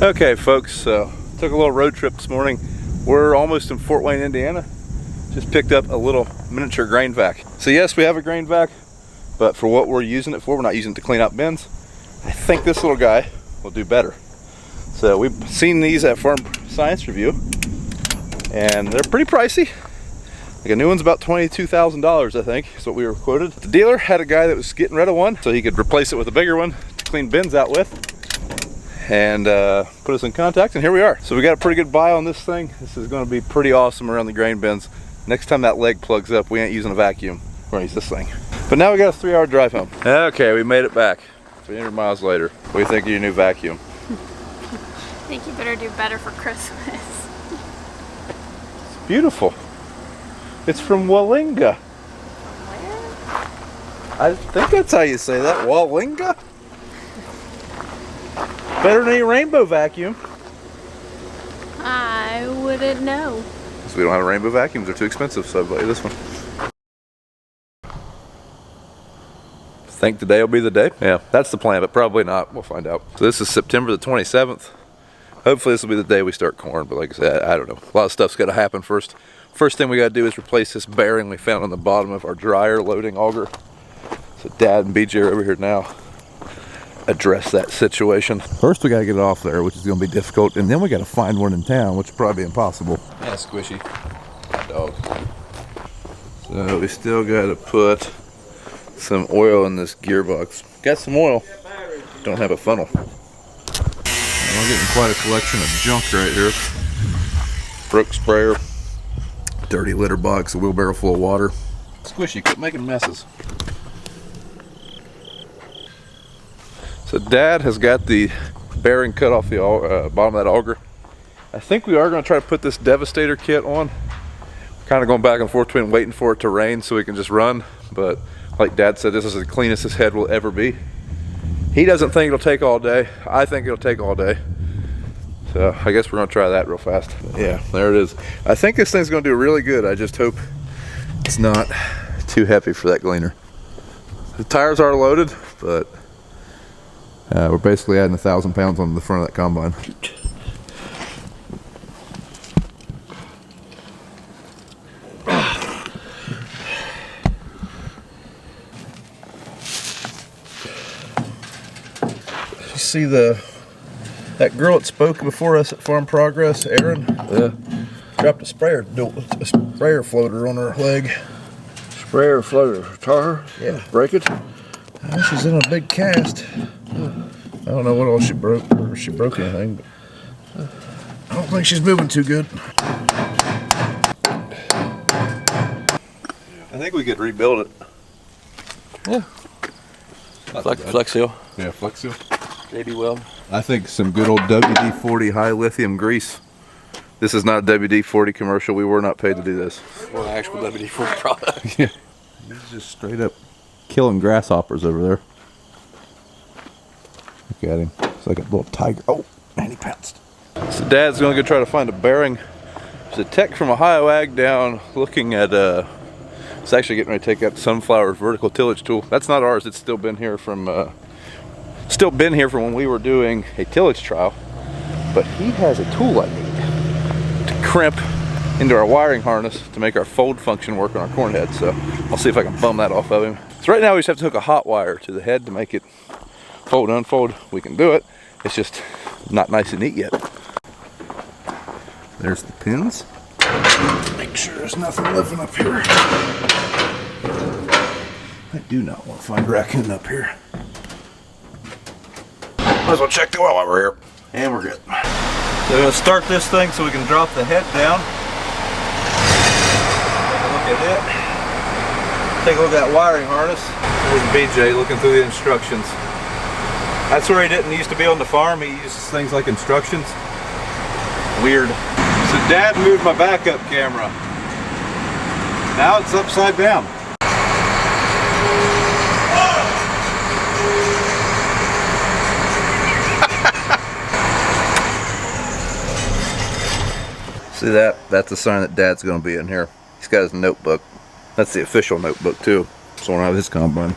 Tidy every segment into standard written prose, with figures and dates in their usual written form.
Okay folks, so took a little road trip this morning. We're almost in Fort Wayne, Indiana. Just picked up a little miniature grain vac. So yes, we have a grain vac, but for what we're using it for, we're not using it to clean out bins. I think this little guy will do better. So we've seen these at Farm Science Review, and they're pretty pricey. Like a new one's about $22,000, I think, is what we were quoted. The dealer had a guy that was getting rid of one, so he could replace it with a bigger one to clean bins out with, and put us in contact, and here we are. So we got a pretty good buy on this thing. This is going to be pretty awesome around the grain bins. Next time that leg plugs up, we ain't using a vacuum. We're going to use this thing. But now we got a 3-hour drive home. Okay, we made it back 300 miles later. What do you think of your new vacuum? I think you better do better for Christmas. It's beautiful. It's from Wallinga. Where? I think that's how you say that, Wallinga. Better than any rainbow vacuum. I wouldn't know. So we don't have rainbow vacuums, they're too expensive, so I bought you this one. Think today will be the day? Yeah, that's the plan, but probably not. We'll find out. So this is September the 27th. Hopefully this will be the day we start corn, but like I said, I don't know. A lot of stuff's got to happen first. First thing we got to do is replace this bearing we found on the bottom of our dryer loading auger. So Dad and BJ are over here now. Address that situation. First we got to get it off there, which is going to be difficult, and then we got to find one in town, which will probably be impossible. Yeah, squishy. Hot dog. So we still got to put some oil in this gearbox. Got some oil. Don't have a funnel. We're getting quite a collection of junk right here. Broke sprayer, dirty litter box, a wheelbarrow full of water. Squishy, quit making messes. So Dad has got the bearing cut off the bottom of that auger. I think we are going to try to put this Devastator kit on. Kind of going back and forth between waiting for it to rain so we can just run. But like Dad said, this is the cleanest his head will ever be. He doesn't think it'll take all day. I think it'll take all day. So I guess we're going to try that real fast. Yeah, there it is. I think this thing's going to do really good. I just hope it's not too heavy for that gleaner. The tires are loaded, but we're basically adding 1,000 pounds on the front of that combine. You see that girl that spoke before us at Farm Progress, Erin? Yeah. Dropped a sprayer floater on her leg. Sprayer floater, tar? Yeah. Break it? She's in a big cast. I don't know what all she broke, or if she broke anything, but I don't think she's moving too good. I think we could rebuild it. Yeah. Flex Seal. Yeah, Flex Seal. JD Weld. I think some good old WD-40 high lithium grease. This is not a WD-40 commercial. We were not paid to do this. Or an actual WD-40 product. Yeah. He's just straight up killing grasshoppers over there. Look at him. It's like a little tiger. Oh, man, he pounced. So Dad's going to go try to find a bearing. There's a tech from Ohio Ag down looking at, it's actually getting ready to take out Sunflower's vertical tillage tool. That's not ours. It's still been here from when we were doing a tillage trial. But he has a tool I need to crimp into our wiring harness to make our fold function work on our corn head. So I'll see if I can bum that off of him. So right now we just have to hook a hot wire to the head to make it fold and unfold. We can do it. It's just not nice and neat yet. There's the pins. Make sure there's nothing living up here. I do not want to find raccoon up here. Might as well check the oil while we're here. And we're good. So we're going to start this thing so we can drop the head down. Take a look at it. Take a look at that wiring harness. There's BJ looking through the instructions. That's where he didn't used to be on the farm. He uses things like instructions. Weird. So Dad moved my backup camera. Now it's upside down. See that? That's a sign that Dad's going to be in here. He's got his notebook. That's the official notebook too. So I don't have his combine.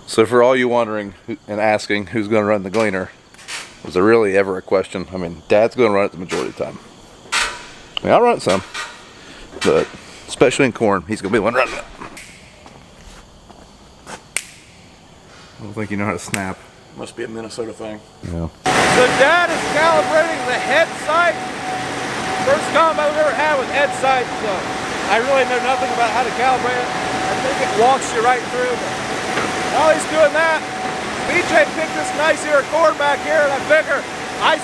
So for all you wondering and asking who's going to run the gleaner, Was there really ever a question? I mean, Dad's going to run it the majority of the time. I mean, I'll run it some, but especially in corn, he's going to be the one running it. I don't think you know how to snap. Must be a Minnesota thing. Yeah. So Dad is calibrating the head sight. First combine we've ever had with head sight, so I really know nothing about how to calibrate it. I think it walks you right through. But while he's doing that, BJ picked this nice ear of corn back here, and I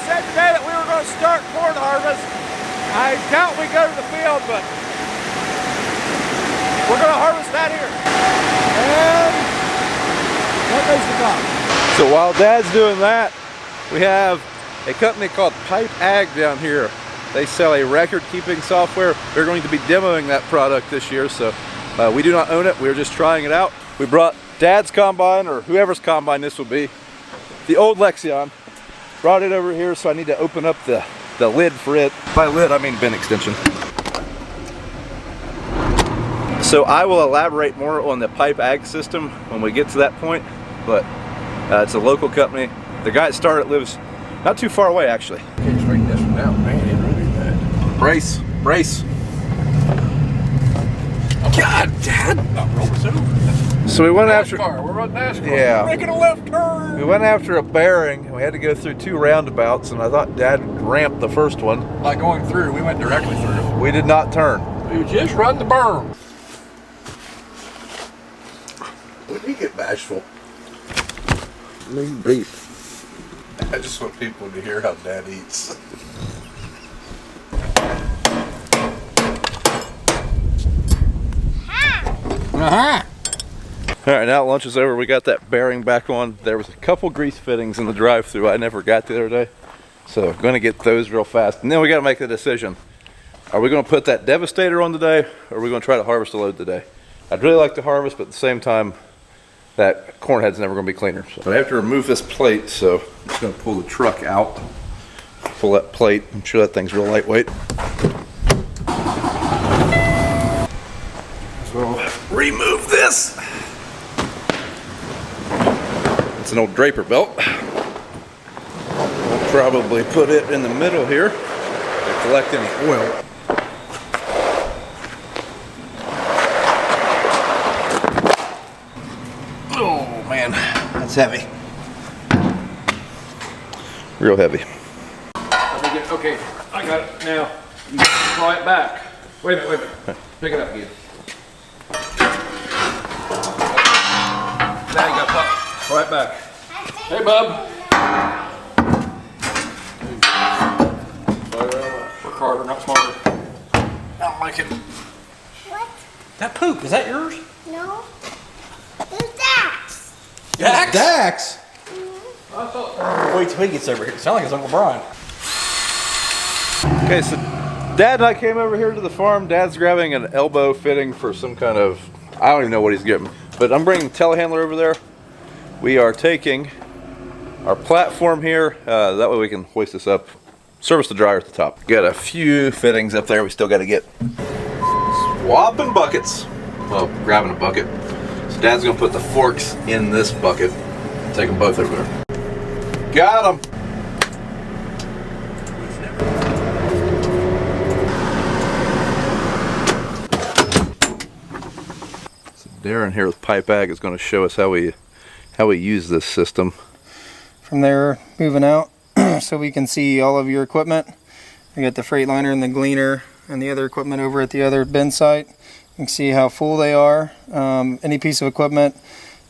said today that we were going to start corn harvest. I doubt we go to the field, but we're going to harvest that ear. And what goes the top? So while Dad's doing that, we have a company called Pipe Ag down here. They sell a record-keeping software. They're going to be demoing that product this year, so we do not own it. We're just trying it out. We brought Dad's combine, or whoever's combine this will be, the old Lexion. Brought it over here, so I need to open up the lid for it. By lid, I mean bin extension. So I will elaborate more on the Pipe Ag system when we get to that point, but it's a local company. The guy that started lives not too far away, actually. Can't straighten this one out, man. It really bad. Brace, brace. God, Dad! Not roll us over. So we went after. We're running NASCAR. Yeah. We're making a left turn. We went after a bearing. We had to go through 2 roundabouts, and I thought Dad ramped the first one. Like going through, we went directly through. We did not turn. We just run the berm. When did he get bashful? Me beat. I just want people to hear how Dad eats. Uh-huh. All right, now lunch is over. We got that bearing back on. There was a couple grease fittings in the drive-thru I never got the other day, so I'm gonna get those real fast. And then we gotta make a decision. Are we gonna put that Devastator on today, or are we gonna try to harvest a load today? I'd really like to harvest, but at the same time, that corn head's never gonna be cleaner. So I have to remove this plate, so I'm just gonna pull the truck out, pull that plate. I'm sure that thing's real lightweight. So I'll remove this. It's an old draper belt. We'll probably put it in the middle here to collect any oil. Oh man, that's heavy. Real heavy. Okay, I got it now. You fly it back. Wait a minute. Pick it up again. Now you got pop. Fly it back. Hey, bub. Work harder, not smarter. I don't like it. What? That poop, is that yours? No. Who's Dax? Dax? Dax? I thought. Wait till he gets over here. It sounds like it's Uncle Brian. Okay, so Dad and I came over here to the farm. Dad's grabbing an elbow fitting for some kind of, I don't even know what he's getting, but I'm bringing the telehandler over there. We are taking our platform here, that way we can hoist this up, service the dryer at the top. Got a few fittings up there we still got to get. Swapping buckets. Well, grabbing a bucket. So Dad's gonna put the forks in this bucket. Take them both over there. Got them. So Darren here with Pipe Ag is going to show us how we use this system. From there, moving out so we can see all of your equipment. We got the Freightliner and the Gleaner and the other equipment over at the other bin site. You can see how full they are. Any piece of equipment,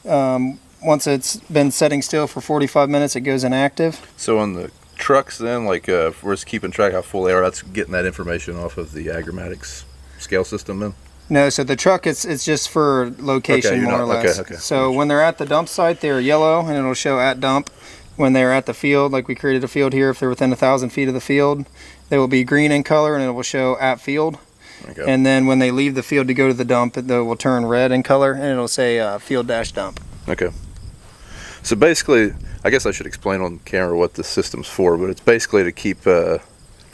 once it's been setting still for 45 minutes, it goes inactive. So on the trucks then, like if we're just keeping track how full they are, that's getting that information off of the Agromatics scale system then? No, so the truck, it's just for location, Okay, more or less. okay. So when they're at the dump site, they're yellow and it'll show at dump. When they're at the field, like we created a field here, if they're within 1,000 feet of the field, they will be green in color and it will show at field. Okay. And then when they leave the field to go to the dump, it will turn red in color and it'll say field-dump. Okay. So basically, I guess I should explain on camera what the system's for, but it's basically to keep, for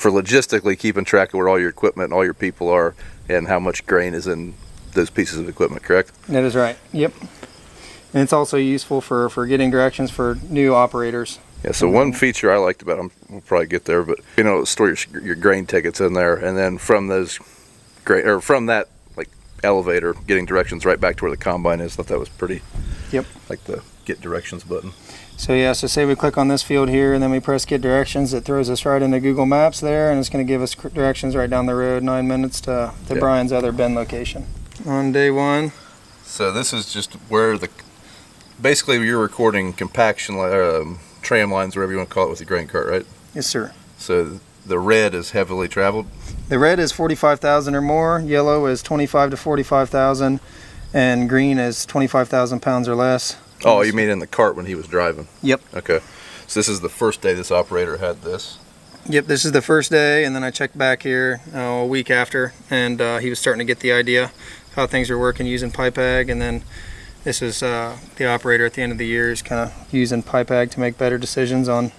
logistically keeping track of where all your equipment and all your people are and how much grain is in those pieces of equipment, correct? That is right. Yep. And it's also useful for getting directions for new operators. Yeah, so one feature I liked about them, we'll probably get there, but you know, store your grain tickets in there, and then from those from that like elevator, getting directions right back to where the combine is. I thought that was pretty. Yep. Like the get directions button. So yeah, so say we click on this field here and then we press get directions, it throws us right into Google Maps there, and it's going to give us directions right down the road, 9 minutes to Brian's other bin location. On day one. So this is just where basically you're recording compaction tram lines, whatever you want to call it, with your grain cart, right? Yes, sir. So the red is heavily traveled. The red is 45,000 or more, yellow is 25 to 45,000, and green is 25,000 pounds or less. Oh, you mean in the cart when he was driving? Yep. Okay. So this is the first day this operator had this. Yep, this is the first day, and then I checked back here a week after, and he was starting to get the idea how things are working using pipe ag, and then this is the operator at the end of the year is kind of using pipe ag to make better decisions on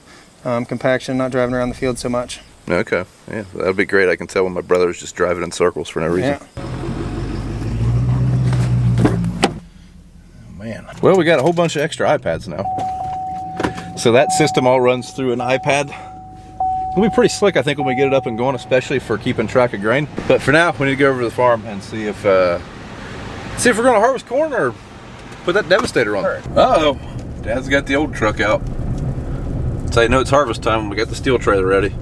compaction, not driving around the field so much. Okay, yeah, that'd be great. I can tell when my brother's just driving in circles for no reason. Yeah. Man. Well, we got a whole bunch of extra iPads now. So that system all runs through an iPad. It'll be pretty slick, I think, when we get it up and going, especially for keeping track of grain. But for now, we need to go over to the farm and see if we're going to harvest corn or put that Devastator on. Uh-oh, Dad's got the old truck out. So you know it's harvest time when we got the steel trailer ready.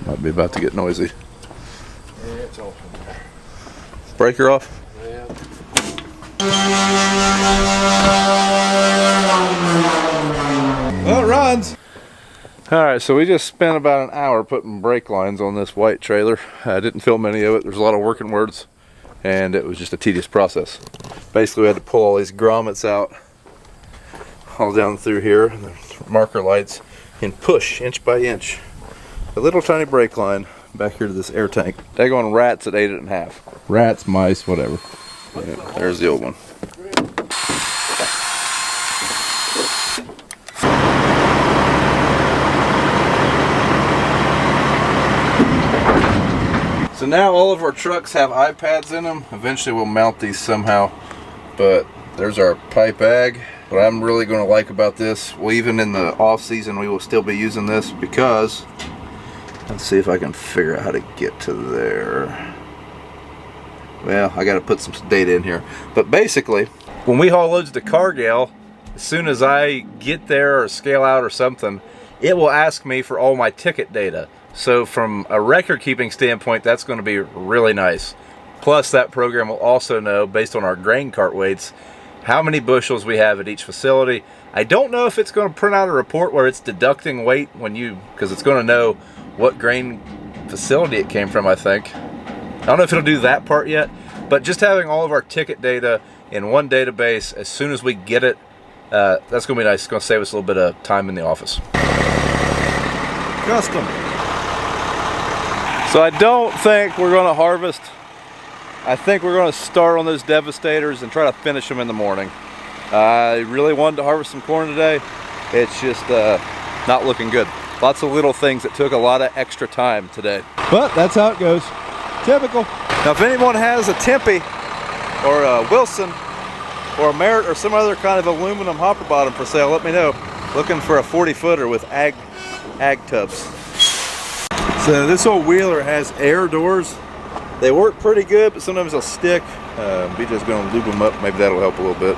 Might be about to get noisy. Yeah, it's off. Breaker off? Yeah. Well, it runs. All right, so we just spent about an hour putting brake lines on this white trailer. I didn't film any of it. There's a lot of working words, and it was just a tedious process. Basically, we had to pull all these grommets out all down through here, and the marker lights, and push inch by inch a little tiny brake line back here to this air tank. Daggone rats at 8.5. Rats, mice, whatever. Yeah, there's the old one. So now all of our trucks have iPads in them. Eventually we'll mount these somehow, but there's our pipe ag. What I'm really going to like about this, well, even in the off season we will still be using this because, let's see if I can figure out how to get to there. Well, I got to put some data in here. But basically, when we haul loads to Cargill, as soon as I get there or scale out or something, it will ask me for all my ticket data. So from a record keeping standpoint, that's going to be really nice. Plus that program will also know, based on our grain cart weights, how many bushels we have at each facility. I don't know if it's going to print out a report where it's deducting weight because it's going to know what grain facility it came from, I think. I don't know if it'll do that part yet, but just having all of our ticket data in one database as soon as we get it, that's going to be nice. It's going to save us a little bit of time in the office. Custom. So I don't think we're going to harvest. I think we're going to start on those Devastators and try to finish them in the morning. I really wanted to harvest some corn today. It's just not looking good. Lots of little things that took a lot of extra time today. But that's how it goes. Typical. Now if anyone has a Tempe or a Wilson or a Merit or some other kind of aluminum hopper bottom for sale, let me know. Looking for a 40-footer with ag tubs. So this old wheeler has air doors. They work pretty good, but sometimes they'll stick. We're just going to lube them up. Maybe that'll help a little bit.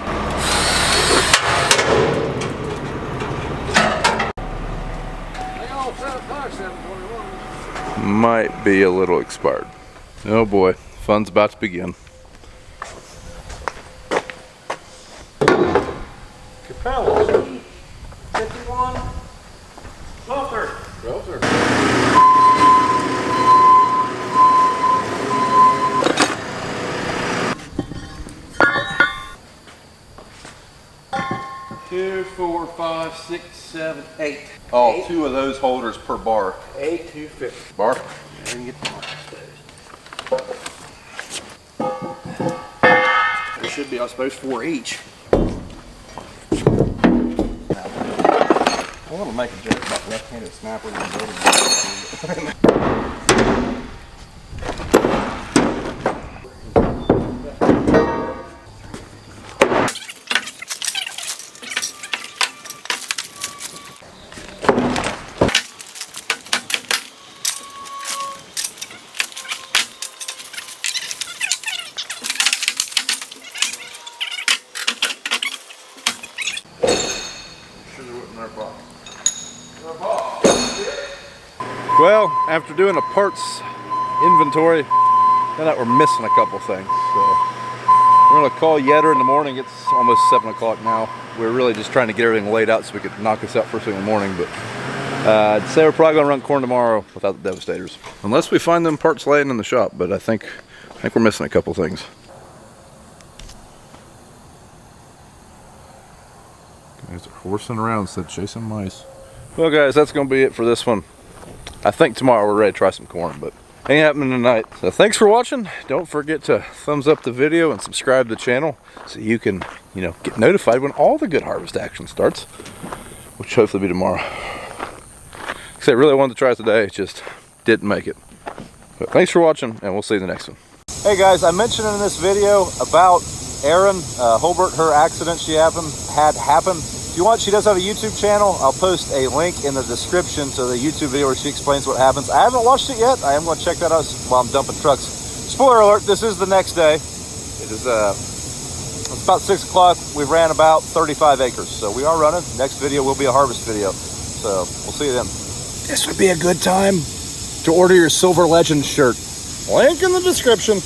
Might be a little expired. Oh boy, fun's about to begin. Capellas. 51. 1230. 1230. Two, 4, 5, 6, 7, 8. Oh, 2 of those holders per bar. 8, 250. Bar? And get there should be, I suppose, 4 each. I want to make a joke about left-handed snapper. Well, after doing a parts inventory, found out we're missing a couple things. So we're gonna call Yetter in the morning. It's almost 7 o'clock now. We're really just trying to get everything laid out so we could knock this out first thing in the morning. But I'd say we're probably gonna run corn tomorrow without the Devastators, unless we find them parts laying in the shop. But I think we're missing a couple things. Guys are horsing around, said chasing mice. Well, guys, that's gonna be it for this one. I think tomorrow we're ready to try some corn, but ain't happening tonight. So thanks for watching. Don't forget to thumbs up the video and subscribe to the channel so you can, get notified when all the good harvest action starts, which hopefully be tomorrow. Because I really wanted to try it today, just didn't make it. But thanks for watching, and we'll see you in the next one. Hey guys, I mentioned in this video about Erin Holbert, her accident she had happen. If you want, she does have a YouTube channel. I'll post a link in the description to the YouTube video where she explains what happens. I haven't watched it yet. I am going to check that out while I'm dumping trucks. Spoiler alert, this is the next day. It is it's about 6 o'clock. We ran about 35 acres. So we are running. Next video will be a harvest video. So we'll see you then. This would be a good time to order your Silver Legend shirt. Link in the description.